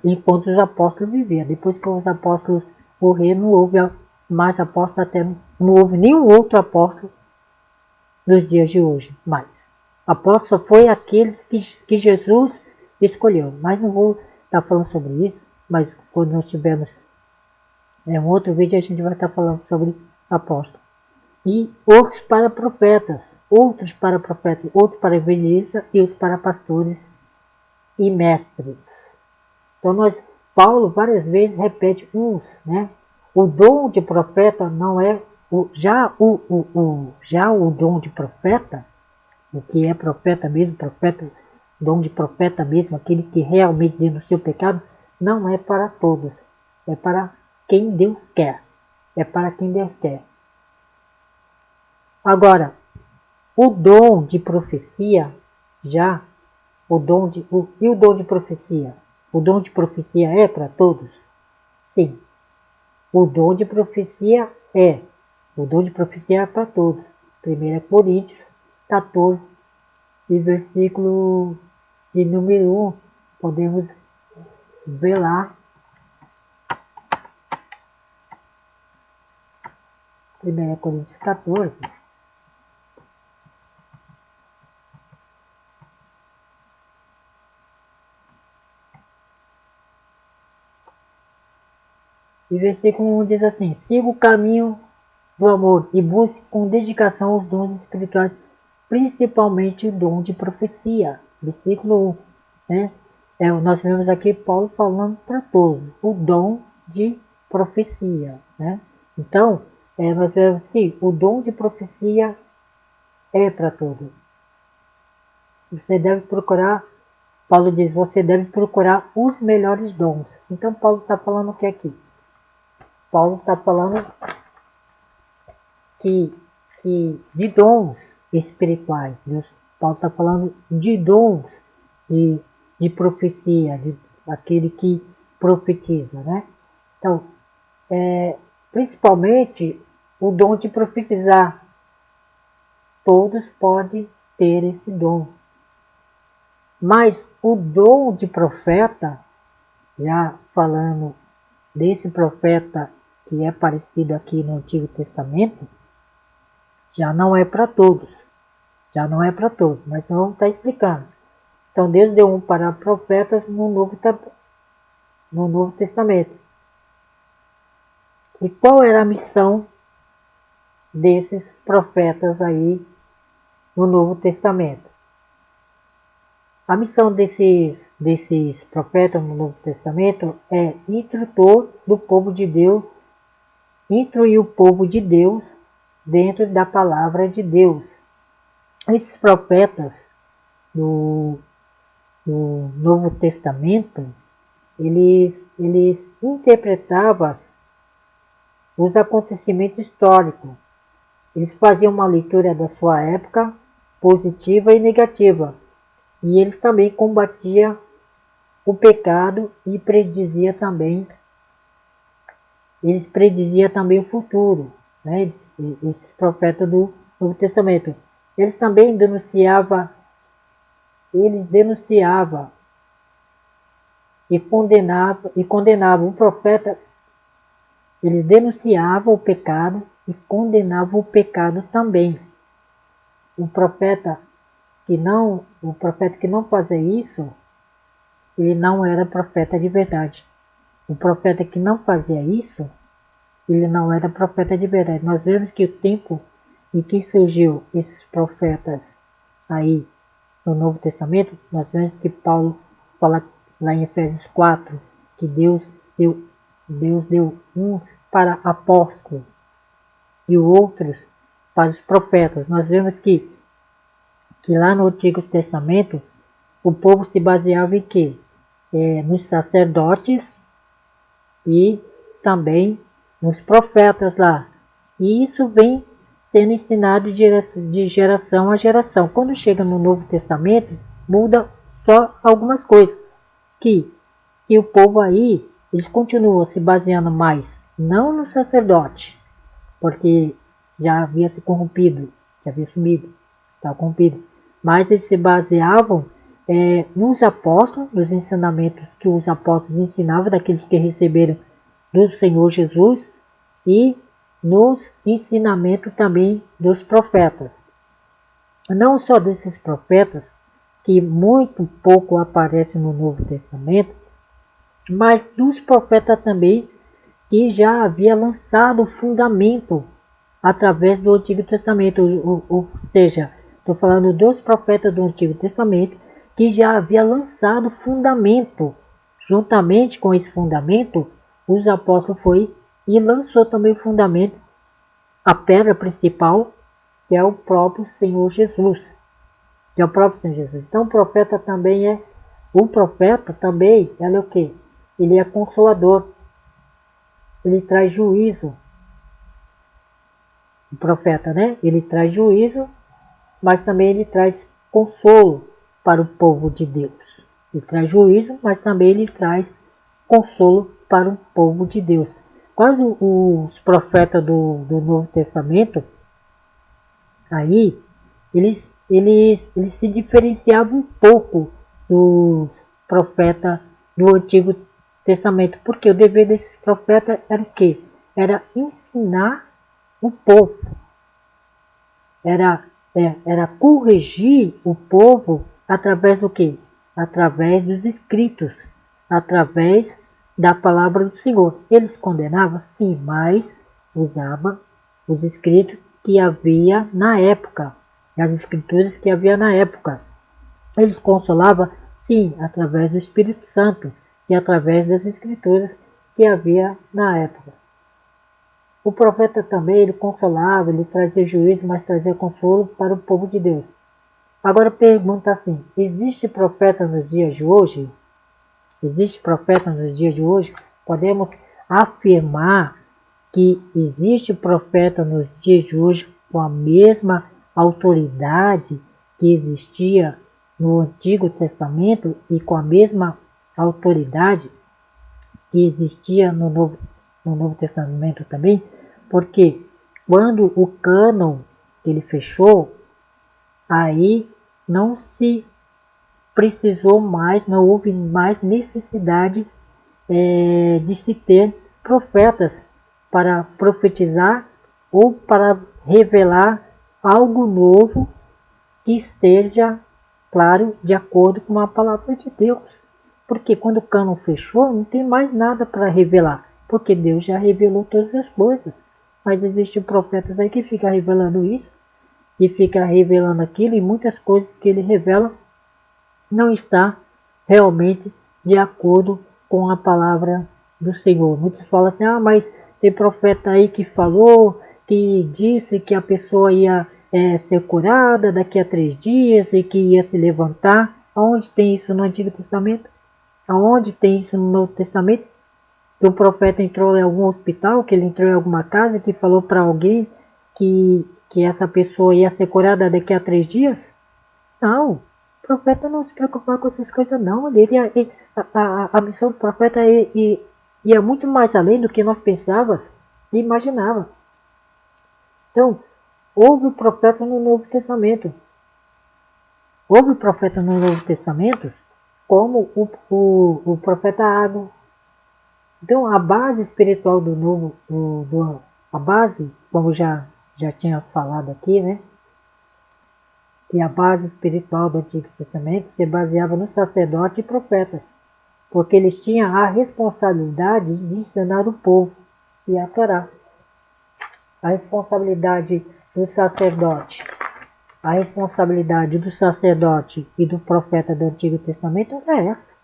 enquanto os apóstolos viviam. Depois que os apóstolos morreram, não houve mais apóstolo, até não houve nenhum outro apóstolo nos dias de hoje mais. Apóstolo foi aqueles que Jesus escolheu. Mas não vou estar falando sobre isso, mas quando nós tivermos um outro vídeo, a gente vai estar falando sobre apóstolo. E outros para profetas, outros para evangelistas e outros para pastores e mestres. Então Paulo várias vezes repete uns, né? O dom de profeta não é já o dom de profeta, o que é profeta mesmo, dom de profeta mesmo, aquele que realmente denuncia o pecado, não é para todos, é para quem Deus quer, é para quem Deus quer. Agora, o dom de profecia, o dom de profecia? O dom de profecia é para todos? Sim. O dom de profecia é para todos. 1 Coríntios 14, e versículo de número 1, podemos ver lá. 1 Coríntios 14. E versículo 1 diz assim: siga o caminho do amor e busque com dedicação os dons espirituais, principalmente o dom de profecia. Versículo 1. Né? Nós vemos aqui Paulo falando para todos, o dom de profecia. Né? Então, nós vemos sim, o dom de profecia é para todos. Você deve procurar, Paulo diz, você deve procurar os melhores dons. Então, Paulo está falando o que aqui? Paulo está falando que de dons espirituais. Paulo está falando de dons de profecia, de aquele que profetiza, né? Então, principalmente o dom de profetizar. Todos podem ter esse dom. Mas o dom de profeta, já falando desse profeta que é parecido aqui no Antigo Testamento, já não é para todos. Já não é para todos, mas nós vamos estar explicando. Então Deus deu um para profetas no Novo Testamento. E qual era a missão desses profetas aí no Novo Testamento? A missão desses profetas no Novo Testamento é instrutor do povo de Deus, instruir o povo de Deus dentro da palavra de Deus. Esses profetas do Novo Testamento, eles interpretavam os acontecimentos históricos. Eles faziam uma leitura da sua época, positiva e negativa. E eles também combatiam o pecado e prediziam também o futuro. Né? Esses profetas do Novo Testamento. Eles também denunciavam e condenavam o profeta. Eles denunciavam o pecado e condenavam o pecado também. O profeta que não fazia isso, ele não era profeta de verdade. O profeta que não fazia isso, ele não era profeta de verdade. Nós vemos que o tempo em que surgiu esses profetas aí no Novo Testamento, nós vemos que Paulo fala lá em Efésios 4, que Deus deu uns para apóstolos e outros para os profetas. Nós vemos que lá no Antigo Testamento o povo se baseava em quê? Nos sacerdotes e também nos profetas lá. E isso vem sendo ensinado de geração a geração. Quando chega no Novo Testamento, muda só algumas coisas. Que o povo aí, eles continuam se baseando mais, não no sacerdote, porque já havia se corrompido, já havia sumido, estava corrompido. Mas eles se baseavam nos apóstolos, nos ensinamentos que os apóstolos ensinavam, daqueles que receberam do Senhor Jesus, e nos ensinamentos também dos profetas. Não só desses profetas, que muito pouco aparecem no Novo Testamento, mas dos profetas também que já havia lançado o fundamento através do Antigo Testamento, ou seja, estou falando dos profetas do Antigo Testamento que já havia lançado o fundamento. Juntamente com esse fundamento, os apóstolos foi e lançou também o fundamento, a pedra principal, que é o próprio Senhor Jesus. Que é o próprio Senhor Jesus. Então o profeta também é ela é o quê? Ele é consolador. Ele traz juízo. O profeta, né? Ele traz juízo, mas também ele traz consolo para o povo de Deus. Ele traz juízo, mas também ele traz consolo para o povo de Deus. Quando os profetas do Novo Testamento, aí, eles se diferenciavam um pouco dos profetas do Antigo Testamento, porque o dever desses profetas era o quê? Era ensinar o povo, era corrigir o povo através do quê? Através dos escritos, através da palavra do Senhor. Eles condenavam, sim, mas usavam os escritos que havia na época, as escrituras que havia na época. Eles consolavam, sim, através do Espírito Santo e através das escrituras que havia na época. O profeta também, ele consolava, ele trazia juízo, mas trazia consolo para o povo de Deus. Agora pergunta assim, existe profeta nos dias de hoje? Existe profeta nos dias de hoje? Podemos afirmar que existe profeta nos dias de hoje com a mesma autoridade que existia no Antigo Testamento e com a mesma autoridade que existia no Novo Testamento também? Porque quando o cânon ele fechou, aí não se precisou mais, não houve mais necessidade de se ter profetas para profetizar ou para revelar algo novo que esteja, claro, de acordo com a palavra de Deus. Porque quando o cânon fechou, não tem mais nada para revelar, porque Deus já revelou todas as coisas. Mas existem profetas aí que ficam revelando isso, e fica revelando aquilo, e muitas coisas que ele revela não está realmente de acordo com a palavra do Senhor. Muitos falam assim, mas tem profeta aí que falou, que disse que a pessoa ia ser curada daqui a 3 dias e que ia se levantar. Aonde tem isso no Antigo Testamento? Aonde tem isso no Novo Testamento? Que o profeta entrou em algum hospital, que ele entrou em alguma casa, que falou para alguém que essa pessoa ia ser curada daqui a 3 dias? Não, o profeta não se preocupava com essas coisas não. A missão do profeta ia muito mais além do que nós pensávamos e imaginávamos. Então, houve profeta no Novo Testamento. Houve profeta no Novo Testamento como o profeta Ágabo. Então, a base espiritual do Novo, a base, como já tinha falado aqui, né? Que a base espiritual do Antigo Testamento se baseava nos sacerdotes e profetas, porque eles tinham a responsabilidade de ensinar o povo e a Torá. A responsabilidade do sacerdote, e do profeta do Antigo Testamento era essa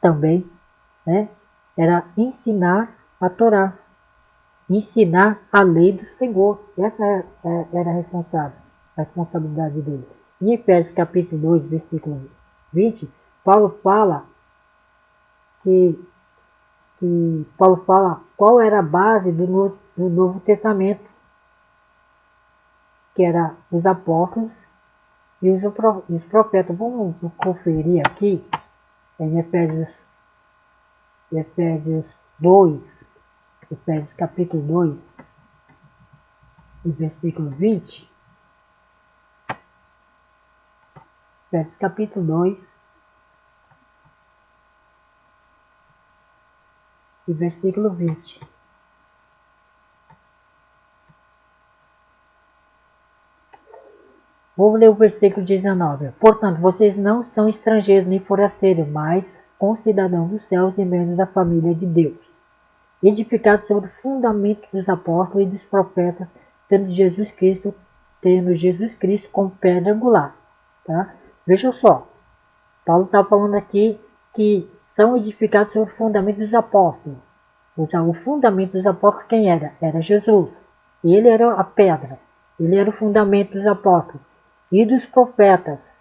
também, né? Era ensinar a Torá, ensinar a lei do Senhor. Essa era a responsabilidade dele. Em Efésios capítulo 2, versículo 20, Paulo fala qual era a base do Novo Testamento, que era os apóstolos e os profetas. Vamos conferir aqui em Efésios 2, Efésios capítulo 2, e versículo 20. Efésios capítulo 2, e versículo 20. Vou ler o versículo 19. Portanto, vocês não são estrangeiros nem forasteiros, mas concidadãos dos céus e membros da família de Deus, edificados sobre o fundamento dos apóstolos e dos profetas, tendo Jesus Cristo como pedra angular. Tá? Veja só, Paulo está falando aqui que são edificados sobre o fundamento dos apóstolos. O fundamento dos apóstolos quem era? Era Jesus. Ele era a pedra. Ele era o fundamento dos apóstolos. E dos profetas.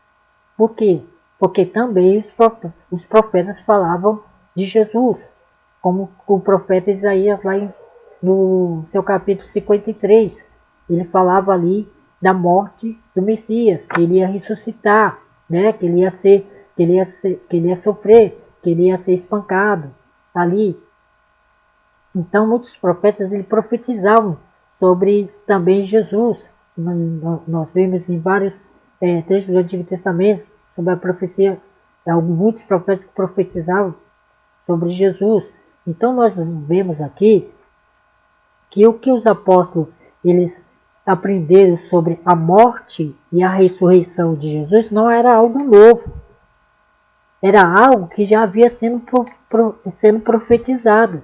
Por quê? Porque também os profetas falavam de Jesus. Como o profeta Isaías lá no seu capítulo 53. Ele falava ali da morte do Messias, que ele ia ressuscitar, né? que ele ia sofrer, que ele ia ser espancado ali. Então muitos profetas ele profetizavam sobre também Jesus. Nós vemos em vários trechos do Antigo Testamento sobre a profecia, muitos profetas que profetizavam sobre Jesus. Então nós vemos aqui que o que os apóstolos eles aprenderam sobre a morte e a ressurreição de Jesus não era algo novo. Era algo que já havia sendo profetizado.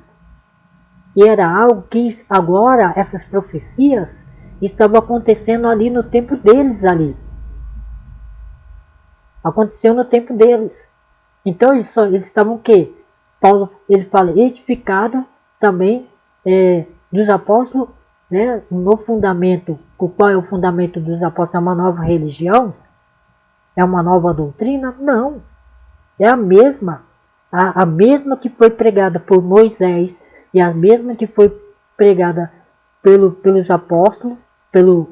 E era algo que agora, essas profecias, estavam acontecendo ali no tempo deles ali. Aconteceu no tempo deles. Então eles estavam o quê? Paulo ele fala edificado também dos apóstolos, né, no fundamento. Qual é o fundamento dos apóstolos? É uma nova religião? É uma nova doutrina? Não. É a mesma que foi pregada por Moisés e a mesma que foi pregada pelos apóstolos, pelos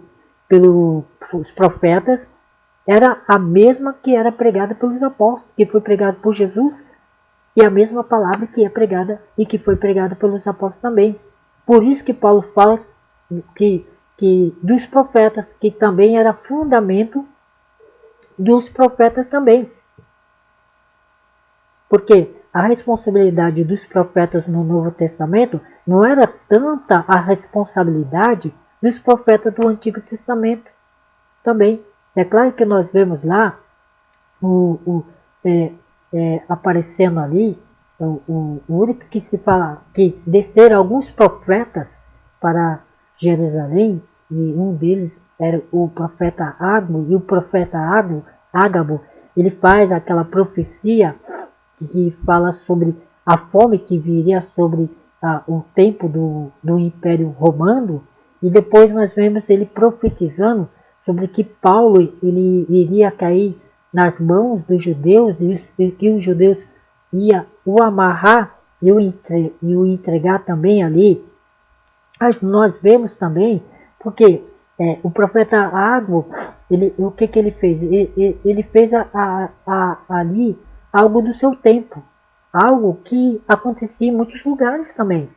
profetas, era a mesma que era pregada pelos apóstolos, que foi pregada por Jesus, e a mesma palavra que é pregada e que foi pregada pelos apóstolos também. Por isso que Paulo fala que dos profetas, que também era fundamento dos profetas também. Porque a responsabilidade dos profetas no Novo Testamento não era tanta a responsabilidade dos profetas do Antigo Testamento também. É claro que nós vemos lá aparecendo ali o único que se fala que desceram alguns profetas para Jerusalém, e um deles era o profeta Ágabo, e o profeta Ágabo ele faz aquela profecia que fala sobre a fome que viria sobre o tempo do Império Romano, e depois nós vemos ele profetizando sobre que Paulo ele iria cair nas mãos dos judeus e que os judeus iam o amarrar e o entregar também ali. Mas nós vemos também, porque o profeta Ágabo, o que ele fez? Ele fez ali algo do seu tempo, algo que acontecia em muitos lugares também.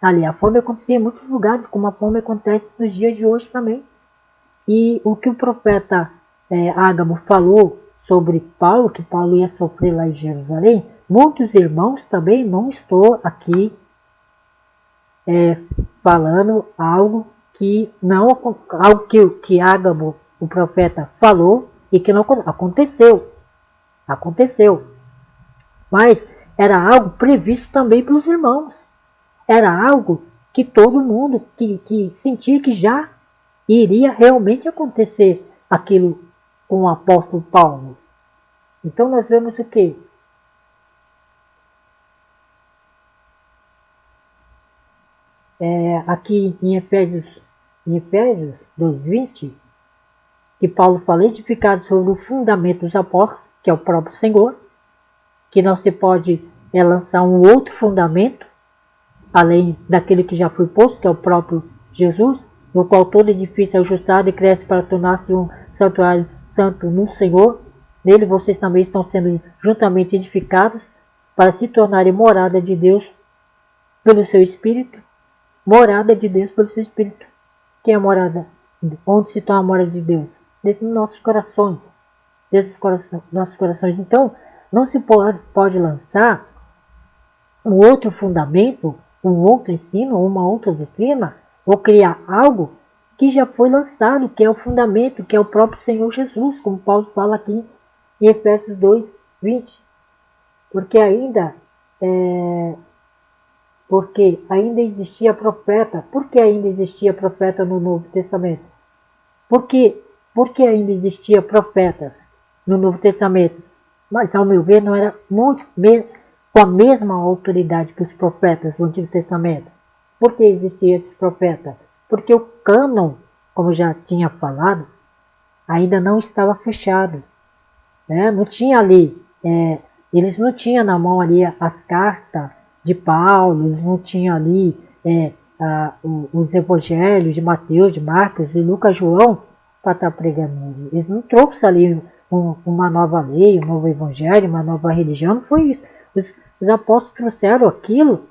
Ali, a fome acontecia em muitos lugares, como a fome acontece nos dias de hoje também. E o que o profeta Ágabo falou sobre Paulo, que Paulo ia sofrer lá em Jerusalém, muitos irmãos também, não estou aqui falando algo que não algo que Ágabo, o profeta, falou e que não aconteceu. Aconteceu. Mas era algo previsto também pelos irmãos. Era algo que todo mundo que sentia que já iria realmente acontecer aquilo com o apóstolo Paulo. Então nós vemos o quê? Aqui em Efésios 2:20, que Paulo fala edificado sobre o fundamento dos apóstolos, que é o próprio Senhor, que não se pode lançar um outro fundamento, além daquele que já foi posto, que é o próprio Jesus, no qual todo edifício é ajustado e cresce para tornar-se um santuário santo no Senhor. Nele vocês também estão sendo juntamente edificados para se tornarem morada de Deus pelo seu Espírito. Morada de Deus pelo seu Espírito. Quem é a morada? Onde se torna a morada de Deus? Dentro dos nossos corações. Dentro dos nossos corações. Então, não se pode lançar um outro fundamento, um outro ensino, uma outra doutrina, ou criar algo que já foi lançado, que é o fundamento, que é o próprio Senhor Jesus, como Paulo fala aqui em Efésios 2:20. Porque ainda existia profeta. Por que ainda existia profeta no Novo Testamento? Por que ainda existia profetas no Novo Testamento? Mas, ao meu ver, não era com a mesma autoridade que os profetas do Antigo Testamento. Por que existiam esses profetas? Porque o cânon, como já tinha falado, ainda não estava fechado. Né? Não tinha ali, eles não tinham na mão ali as cartas de Paulo, eles não tinham ali os evangelhos de Mateus, de Marcos, de Lucas, João, para estar pregando. Eles não trouxeram ali uma nova lei, um novo evangelho, uma nova religião, não foi isso. Os apóstolos trouxeram aquilo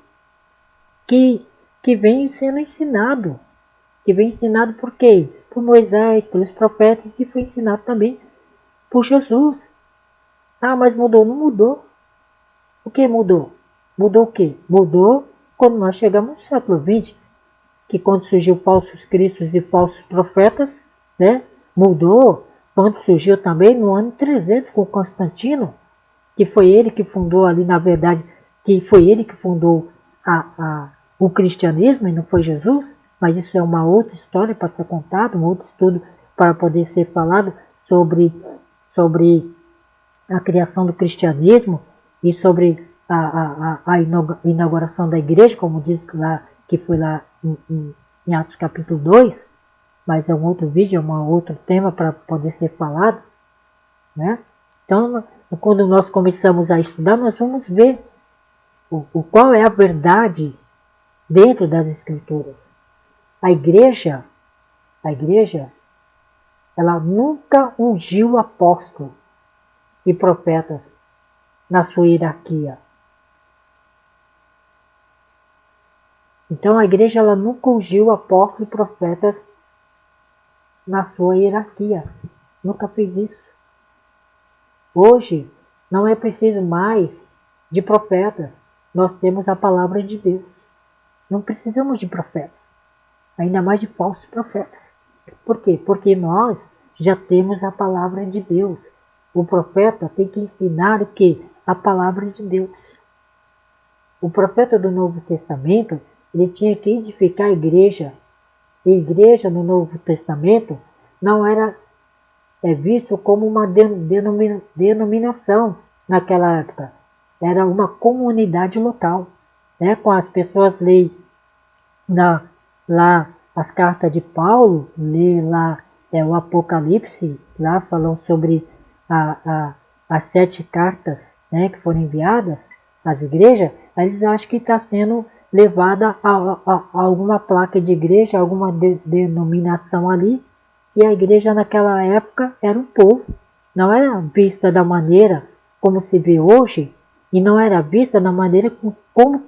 que vem sendo ensinado. Que vem ensinado por quê? Por Moisés, pelos profetas, que foi ensinado também por Jesus. Ah, mas mudou? Não mudou. O que mudou? Mudou o quê? Mudou quando nós chegamos no século XX, que quando surgiu falsos cristos e falsos profetas, né? Mudou quando surgiu também no ano 300 com Constantino, que foi ele que fundou ali, na verdade, que foi ele que fundou o cristianismo e não foi Jesus, mas isso é uma outra história para ser contada, um outro estudo para poder ser falado sobre a criação do cristianismo e sobre a inauguração da igreja, como diz lá, que foi lá em Atos capítulo 2, mas é um outro vídeo, é um outro tema para poder ser falado, né? Então, quando nós começamos a estudar, nós vamos ver qual é a verdade dentro das Escrituras. A igreja, ela nunca ungiu apóstolos e profetas na sua hierarquia. Então a igreja ela nunca ungiu apóstolos e profetas na sua hierarquia. Nunca fez isso. Hoje não é preciso mais de profetas. Nós temos a palavra de Deus. Não precisamos de profetas. Ainda mais de falsos profetas. Por quê? Porque nós já temos a palavra de Deus. O profeta tem que ensinar o quê? A palavra de Deus. O profeta do Novo Testamento, ele tinha que edificar a igreja. A igreja no Novo Testamento não era visto como uma denominação naquela época. Era uma comunidade local. Né? Com as pessoas lerem lá as cartas de Paulo, ler lá o Apocalipse, lá falam sobre as 7 cartas, né, que foram enviadas às igrejas, aí eles acham que está sendo levada a alguma placa de igreja, alguma denominação ali, e a igreja naquela época era um povo, não era vista da maneira como se vê hoje, e não era vista da maneira como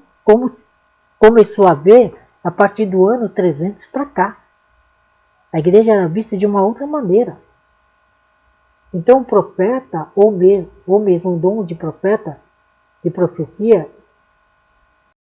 começou a ver a partir do ano 300 para cá. A igreja era vista de uma outra maneira. Então o profeta, ou mesmo o dom de profeta, de profecia,